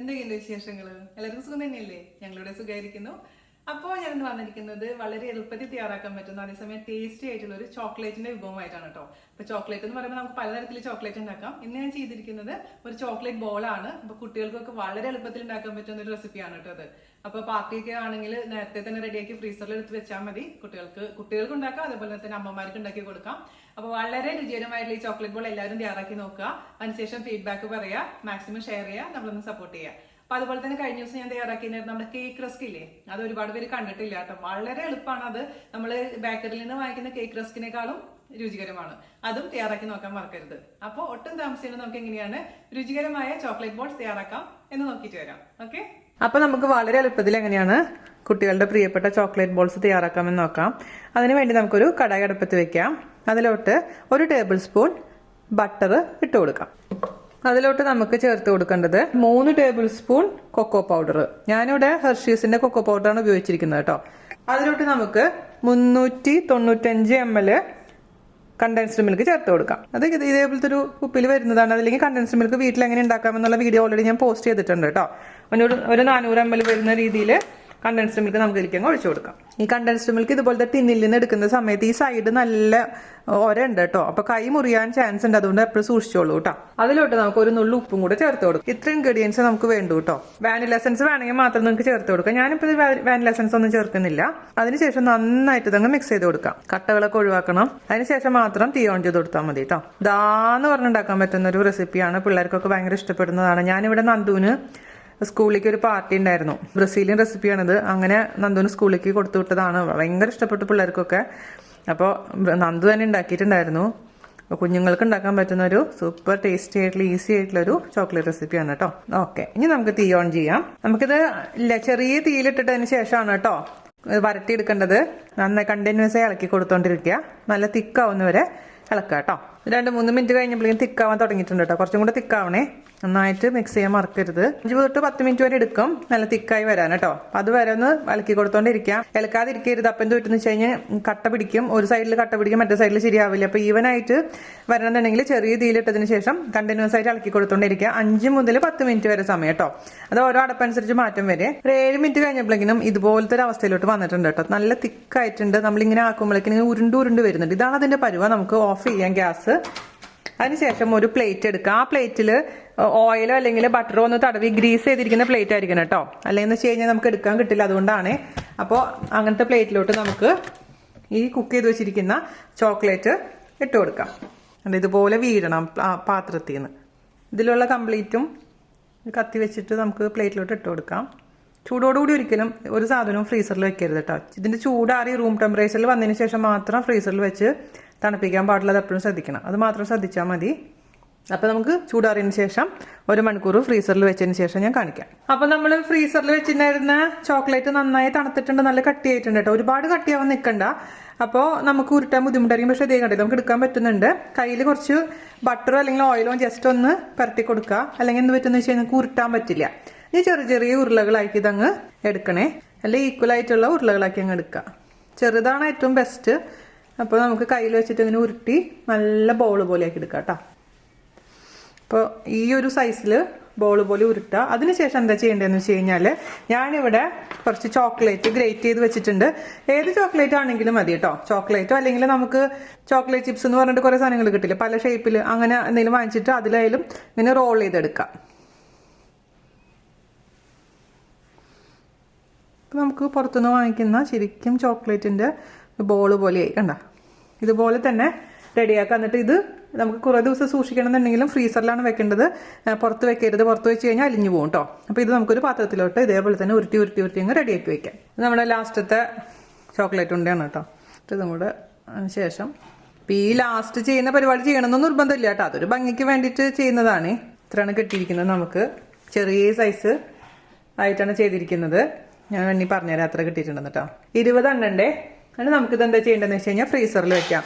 എന്തൊക്കെയുണ്ട് വിശേഷങ്ങൾ? എല്ലാവർക്കും സുഖം തന്നെയല്ലേ? ഞങ്ങളിവിടെ സുഖമായിരിക്കുന്നു. അപ്പോൾ ഞാൻ വന്നിരിക്കുന്നത് വളരെ എളുപ്പത്തിൽ തയ്യാറാക്കാൻ പറ്റുന്ന അതേസമയം ടേസ്റ്റി ആയിട്ടുള്ള ഒരു ചോക്ലേറ്റിന്റെ വിഭവമായിട്ടാണ് കേട്ടോ. അപ്പൊ ചോക്ലേറ്റ് എന്ന് പറയുമ്പോൾ നമുക്ക് പലതരത്തിൽ ചോക്ലേറ്റ് ഉണ്ടാക്കാം. ഇന്ന് ഞാൻ ചെയ്തിരിക്കുന്നത് ഒരു ചോക്ലേറ്റ് ബോളാണ്. അപ്പൊ കുട്ടികൾക്കൊക്കെ വളരെ എളുപ്പത്തിൽ ഉണ്ടാക്കാൻ പറ്റുന്ന ഒരു റെസിപ്പിയാണ് കേട്ടോ അത്. അപ്പൊ പാർട്ടിയൊക്കെ ആണെങ്കിൽ നേരത്തെ തന്നെ റെഡിയാക്കി ഫ്രീസറിൽ എടുത്ത് വെച്ചാൽ മതി. കുട്ടികൾക്ക് ഉണ്ടാക്കാം, അതേപോലെ തന്നെ അമ്മമാർക്ക് ഉണ്ടാക്കി കൊടുക്കാം. അപ്പൊ വളരെ രുചികരമായിട്ടുള്ള ഈ ചോക്ലേറ്റ് ബോൾ എല്ലാവരും തയ്യാറാക്കി നോക്കുക. അതിനുശേഷം ഫീഡ്ബാക്ക് പറയുക, മാക്സിമം ഷെയർ ചെയ്യുക, നമ്മളൊന്ന് സപ്പോർട്ട് ചെയ്യുക. അപ്പൊ അതുപോലെ തന്നെ കഴിഞ്ഞ ദിവസം ഞാൻ തയ്യാറാക്കിയിരുന്നത് നമ്മുടെ കേക്ക് റസ്ക് ഇല്ലേ, അത് ഒരുപാട് പേര് കണ്ടിട്ടില്ല കേട്ടോ. വളരെ എളുപ്പമാണ് അത്. നമ്മൾ ബേക്കറിയിൽ നിന്ന് വാങ്ങിക്കുന്ന കേക്ക് റസ്കിനേക്കാളും രുചികരമാണ്. അതും തയ്യാറാക്കി നോക്കാൻ മറക്കരുത്. അപ്പോൾ ഒട്ടും താമസിച്ചാൽ നമുക്ക് എങ്ങനെയാണ് രുചികരമായ ചോക്ലേറ്റ് ബോൾസ് തയ്യാറാക്കാം എന്ന് നോക്കിയിട്ട് വരാം. ഓക്കെ, അപ്പൊ നമുക്ക് വളരെ എളുപ്പത്തിൽ എങ്ങനെയാണ് കുട്ടികളുടെ പ്രിയപ്പെട്ട ചോക്ലേറ്റ് ബോൾസ് തയ്യാറാക്കാമെന്ന് നോക്കാം. അതിനുവേണ്ടി നമുക്കൊരു കടായി അടുപ്പത്ത് വെക്കാം. അതിലോട്ട് 1 ടേബിൾ സ്പൂൺ ബട്ടർ ഇട്ട് കൊടുക്കാം. അതിലോട്ട് നമുക്ക് ചേർത്ത് കൊടുക്കേണ്ടത് 3 ടേബിൾ സ്പൂൺ കൊക്കോ പൗഡർ. ഞാനിവിടെ ഹെർഷീസിന്റെ കൊക്കോ പൗഡറാണ് ഉപയോഗിച്ചിരിക്കുന്നത് കേട്ടോ. അതിലോട്ട് നമുക്ക് 395 ml കണ്ടൻസ്ഡ് മിൽക്ക് ചേർത്ത് കൊടുക്കാം. അത് ഇതേപോലത്തെ ഒരു കുപ്പിയിൽ വരുന്നതാണ്. അതില്ലെങ്കിൽ കണ്ടൻസ്ഡ് മിൽക്ക് വീട്ടിൽ എങ്ങനെ ഉണ്ടാക്കാമെന്നുള്ള വീഡിയോ ഓൾറെഡി ഞാൻ പോസ്റ്റ് ചെയ്തിട്ടുണ്ട് കേട്ടോ. ഒരു 400 ml വരുന്ന രീതിയിൽ കണ്ടൻസ്ഡ് മിൽക്ക് നമുക്ക് ഇതിലേക്ക് ഒഴിച്ചു കൊടുക്കാം. ഈ കണ്ടൻസ്ഡ് മിൽക്ക് ഇതുപോലത്തെ ടിന്നിൽ നിന്ന് എടുക്കുന്ന സമയത്ത് ഈ സൈഡ് നല്ല ഒരണ്ട് കേട്ടോ. അപ്പൊ കൈ മുറിയാൻ ചാൻസ് ഉണ്ട്, അതുകൊണ്ട് എപ്പോഴും സൂക്ഷിച്ചോളൂ കേട്ടോ. അതിലോട്ട് നമുക്ക് ഒരു നുള്ളു ഉപ്പും കൂടെ ചേർത്ത് കൊടുക്കും. ഇത്ര ഇൻഗ്രീഡിയൻസ് നമുക്ക് വേണ്ടു കേട്ടോ. വാനില എസൻസ് വേണമെങ്കിൽ മാത്രം നിങ്ങൾക്ക് ചേർത്ത് കൊടുക്കാം. ഞാനിപ്പോൾ വാനില എസൻസ് ഒന്നും ചേർക്കുന്നില്ല. അതിനുശേഷം നന്നായിട്ട് ഇതങ്ങ് മിക്സ് ചെയ്ത് കൊടുക്കാം. കട്ടകളൊക്കെ ഒഴിവാക്കണം. അതിനുശേഷം മാത്രം തീ ഓൺ ചെയ്ത് കൊടുത്താൽ മതി കേട്ടോ. ദാന്ന് പറഞ്ഞുണ്ടാക്കാൻ പറ്റുന്ന ഒരു റെസിപ്പിയാണ്. പിള്ളേർക്കൊക്കെ ഭയങ്കര ഇഷ്ടപ്പെടുന്നതാണ്. ഞാനിവിടെ നന്ദുവിന് സ്കൂളിലേക്ക് ഒരു പാർട്ടി ഉണ്ടായിരുന്നു. ബ്രസീലിയൻ റെസിപ്പിയാണിത്. അങ്ങനെ നന്ദുവിന് സ്കൂളിലേക്ക് കൊടുത്തു വിട്ടതാണ്. ഭയങ്കര ഇഷ്ടപ്പെട്ടു പിള്ളേർക്കൊക്കെ. അപ്പോൾ നന്ദു തന്നെ ഉണ്ടാക്കിയിട്ടുണ്ടായിരുന്നു. അപ്പോൾ കുഞ്ഞുങ്ങൾക്ക് ഉണ്ടാക്കാൻ പറ്റുന്ന ഒരു സൂപ്പർ ടേസ്റ്റി ആയിട്ടുള്ള ഈസി ആയിട്ടുള്ള ഒരു ചോക്ലേറ്റ് റെസിപ്പിയാണ് കേട്ടോ. ഓക്കെ, ഇനി നമുക്ക് തീ ഓൺ ചെയ്യാം. നമുക്കിത് ചെറിയ തീയിലിട്ടിട്ടതിന് ശേഷമാണ് കേട്ടോ വരട്ടിയെടുക്കേണ്ടത്. നന്നായി കണ്ടിന്യൂസ് ആയി ഇളക്കി കൊടുത്തോണ്ടിരിക്കുക. നല്ല തിക്കാവുന്നവരെ ഇളക്കുക കേട്ടോ. 2-3 മിനിറ്റ് കഴിഞ്ഞപ്പോഴേക്കും തിക്കാവാൻ തുടങ്ങിയിട്ടുണ്ട് കേട്ടോ. കുറച്ചും കൂടെ തിക്കാവണേ. നന്നായിട്ട് മിക്സ് ചെയ്യാൻ മറക്കരുത്. 5 തൊട്ട് 10 മിനിറ്റ് വരെ എടുക്കും നല്ല തിക്കായി വരാൻ കേട്ടോ. അപ്പൊ അത് വരെ ഒന്ന് ഇളക്കി കൊടുത്തോണ്ടിരിക്കാം. ഇളക്കാതിരിക്കരുത്. അപ്പം എന്ത് വെച്ച് കഴിഞ്ഞാൽ കട്ട പിടിക്കും. ഒരു സൈഡിൽ കട്ട പിടിക്കും, മറ്റേ സൈഡിൽ ശരിയാവില്ല. അപ്പൊ ഈവനായിട്ട് വരണമെന്നുണ്ടെങ്കിൽ ചെറിയ തീയിലിട്ടതിന് ശേഷം കണ്ടിന്യൂസ് ആയിട്ട് ഇളക്കി കൊടുത്തോണ്ടിരിക്കുക. 5 മുതൽ 10 മിനിറ്റ് വരെ സമയം കേട്ടോ. അത് ഓരോ അടപ്പനുസരിച്ച് മാറ്റം വരെ. ഒരു 7 മിനിറ്റ് കഴിഞ്ഞപ്പോഴേക്കും ഇതുപോലത്തെ ഒരു അവസ്ഥയിലോട്ട് വന്നിട്ടുണ്ട് കേട്ടോ. നല്ല തിക്കായിട്ടുണ്ട്. നമ്മളിങ്ങനെ ആക്കുമ്പോഴേക്കും ഉരുണ്ട് വരുന്നുണ്ട്. ഇതാണ് അതിന്റെ പരുവ. നമുക്ക് ഓഫ് ചെയ്യാം ഗ്യാസ്. അതിനുശേഷം ഒരു പ്ലേറ്റ് എടുക്കുക. ആ പ്ലേറ്റിൽ ഓയിലോ അല്ലെങ്കിൽ ബട്ടറോ ഒന്ന് തടവി ഗ്രീസ് ചെയ്തിരിക്കുന്ന പ്ലേറ്റ് ആയിരിക്കണം കേട്ടോ. അല്ലെങ്കിൽ വെച്ച് കഴിഞ്ഞാൽ നമുക്ക് എടുക്കാൻ കിട്ടില്ല. അതുകൊണ്ടാണ്. അപ്പോൾ അങ്ങനത്തെ പ്ലേറ്റിലോട്ട് നമുക്ക് ഈ കുക്ക് ചെയ്ത് വെച്ചിരിക്കുന്ന ചോക്ലേറ്റ് ഇട്ട് കൊടുക്കാം. ഇതുപോലെ വീഴണം പാത്രത്തിൽ നിന്ന്. ഇതിലുള്ള കംപ്ലീറ്റും കത്തി വെച്ചിട്ട് നമുക്ക് പ്ലേറ്റിലോട്ട് ഇട്ട് കൊടുക്കാം. ചൂടോടുകൂടി ഒരിക്കലും ഒരു സാധനവും ഫ്രീസറിൽ വെക്കരുത് കേട്ടോ. ഇതിന്റെ ചൂടാറി റൂം ടെമ്പറേച്ചറിൽ വന്നതിന് ശേഷം മാത്രം ഫ്രീസറിൽ വെച്ച് തണുപ്പിക്കാൻ പാടില്ല. അത് എപ്പോഴും ശ്രദ്ധിക്കണം. അത് മാത്രം ശ്രദ്ധിച്ചാൽ മതി. അപ്പൊ നമുക്ക് ചൂടാറിയതിന് ശേഷം 1 മണിക്കൂർ ഫ്രീസറിൽ വെച്ചതിന് ശേഷം ഞാൻ കാണിക്കാം. അപ്പൊ നമ്മൾ ഫ്രീസറിൽ വെച്ചിട്ടുണ്ടായിരുന്ന ചോക്ലേറ്റ് നന്നായി തണുത്തിട്ടുണ്ട്. നല്ല കട്ടിയായിട്ടുണ്ട് കേട്ടോ. ഒരുപാട് കട്ടിയാവാൻ നിൽക്കണ്ട. അപ്പോൾ നമുക്ക് ഉരുട്ടാൻ ബുദ്ധിമുട്ടായിരിക്കും. പക്ഷേ ഇതേ കണ്ടില്ല, നമുക്ക് എടുക്കാൻ പറ്റുന്നുണ്ട്. കയ്യിൽ കുറച്ച് ബട്ടറോ അല്ലെങ്കിൽ ഓയിലോ ജസ്റ്റ് ഒന്ന് പരട്ടി കൊടുക്കുക. അല്ലെങ്കിൽ എന്ത് പറ്റുന്ന വെച്ചാൽ നമുക്ക് ഉരുട്ടാൻ പറ്റില്ല. ഈ ചെറിയ ഉരുളകളാക്കി ഇതങ്ങ് എടുക്കണേ. അല്ലെങ്കിൽ ഈക്വൽ ആയിട്ടുള്ള ഉരുളകളാക്കി അങ്ങ് എടുക്കുക. ചെറുതാണ് ഏറ്റവും ബെസ്റ്റ്. അപ്പോൾ നമുക്ക് കയ്യിൽ വെച്ചിട്ട് ഇങ്ങനെ ഉരുട്ടി നല്ല ബോൾ പോലെ ആക്കി എടുക്കാം കേട്ടോ. അപ്പോൾ ഈ ഒരു സൈസിൽ ബോൾ പോലെ ഉരുട്ടുക. അതിനുശേഷം എന്താ ചെയ്യേണ്ടതെന്ന് വെച്ച് കഴിഞ്ഞാൽ ഞാനിവിടെ കുറച്ച് ചോക്ലേറ്റ് ഗ്രേറ്റ് ചെയ്ത് വെച്ചിട്ടുണ്ട്. ഏത് ചോക്ലേറ്റ് ആണെങ്കിലും മതി കേട്ടോ. ചോക്ലേറ്റോ അല്ലെങ്കിൽ നമുക്ക് ചോക്ലേറ്റ് ചിപ്സ് എന്ന് പറഞ്ഞിട്ട് കുറേ സാധനങ്ങൾ കിട്ടില്ല, പല ഷേപ്പിൽ. അങ്ങനെ എന്തെങ്കിലും വാങ്ങിച്ചിട്ട് അതിലായാലും ഇങ്ങനെ റോൾ ചെയ്തെടുക്കാം. ഇപ്പം നമുക്ക് പുറത്തുനിന്ന് വാങ്ങിക്കുന്ന ശരിക്കും ചോക്ലേറ്റിൻ്റെ ബോൾ പോലെയായി കണ്ട. ഇതുപോലെ തന്നെ റെഡിയാക്കുക. എന്നിട്ട് ഇത് നമുക്ക് കുറേ ദിവസം സൂക്ഷിക്കണം എന്നുണ്ടെങ്കിലും ഫ്രീസറിലാണ് വെക്കേണ്ടത്. പുറത്ത് വെക്കരുത്. പുറത്ത് വെച്ച് കഴിഞ്ഞാൽ അലിഞ്ഞു പോകും കേട്ടോ. അപ്പോൾ ഇത് നമുക്കൊരു പാത്രത്തിലോട്ട് ഇതേപോലെ തന്നെ ഉരുട്ടി അങ്ങ് റെഡിയാക്കി വെക്കാം. ഇത് നമ്മുടെ ലാസ്റ്റത്തെ ചോക്ലേറ്റ് ഉണ്ടയാണ് കേട്ടോ. ഇതും കൂടെ ശേഷം ഈ ലാസ്റ്റ് ചെയ്യുന്ന പരിപാടി ചെയ്യണമെന്ന് നിർബന്ധമില്ല കേട്ടോ. അതൊരു ഭംഗിക്ക് വേണ്ടിയിട്ട് ചെയ്യുന്നതാണ്. ഇത്രയാണ് കിട്ടിയിരിക്കുന്നത്. നമുക്ക് ചെറിയ സൈസ് ആയിട്ടാണ് ചെയ്തിരിക്കുന്നത്. ഞാൻ വേണ്ടി പറഞ്ഞുതരാം എത്ര കിട്ടിയിട്ടുണ്ടെന്ന് കേട്ടോ. 20 എണ്ണണ്ടേ. എന്നിട്ട് നമുക്കിത് എന്താ ചെയ്യേണ്ടതെന്ന് വെച്ച് കഴിഞ്ഞാൽ ഫ്രീസറിൽ വെക്കാം.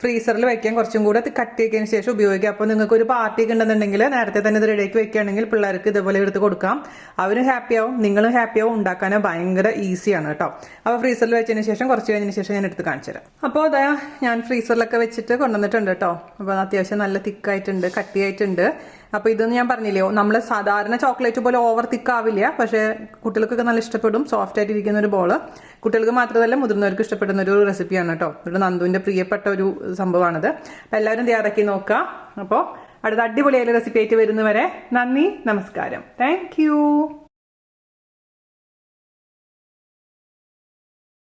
ഫ്രീസറിൽ വെക്കാൻ കുറച്ചും കൂടെ കട്ടിയാക്കിയതിന് ശേഷം ഉപയോഗിക്കാം. അപ്പോൾ നിങ്ങൾക്ക് ഒരു പാർട്ടി ഒക്കെ ഉണ്ടെന്നുണ്ടെങ്കിൽ നേരത്തെ തന്നെ ഇത് റെഡിയാക്കി വെക്കുകയാണെങ്കിൽ പിള്ളേർക്ക് ഇതുപോലെ എടുത്ത് കൊടുക്കാം. അവരും ഹാപ്പിയാവും, നിങ്ങളും ഹാപ്പിയാവും. ഉണ്ടാക്കാൻ ഭയങ്കര ഈസിയാണ് കേട്ടോ. അപ്പോൾ ഫ്രീസറിൽ വെച്ചതിന് ശേഷം കുറച്ച് കഴിഞ്ഞതിന് ശേഷം ഞാൻ എടുത്ത് കാണിച്ചു തരാം. അപ്പോൾ അതാ ഞാൻ ഫ്രീസറിലൊക്കെ വെച്ചിട്ട് കൊണ്ടുവന്നിട്ടുണ്ട് കേട്ടോ. അപ്പോൾ അത്യാവശ്യം നല്ല തിക്കായിട്ടുണ്ട്, കട്ടിയായിട്ടുണ്ട്. അപ്പോൾ ഇതൊന്നും ഞാൻ പറഞ്ഞില്ലേ, നമ്മൾ സാധാരണ ചോക്ലേറ്റ് പോലെ ഓവർ തിക്കാവില്ല, പക്ഷേ കുട്ടികൾക്കൊക്കെ നല്ല ഇഷ്ടപ്പെടും. സോഫ്റ്റ് ആയിട്ട് ഇരിക്കുന്ന ഒരു ബോള്. കുട്ടികൾക്ക് മാത്രമല്ല മുതിർന്നവർക്ക് ഇഷ്ടപ്പെടുന്ന ഒരു റെസിപ്പിയാണ് കേട്ടോ. ഇവിടെ നന്ദുവിൻ്റെ പ്രിയപ്പെട്ട ഒരു സംഭവമാണത്. അപ്പോൾ എല്ലാവരും തയ്യാറാക്കി നോക്കുക. അപ്പോൾ അടുത്ത അടിപൊളിയായ റെസിപ്പി ആയിട്ട് വരുന്നവരെ നന്ദി, നമസ്കാരം. താങ്ക്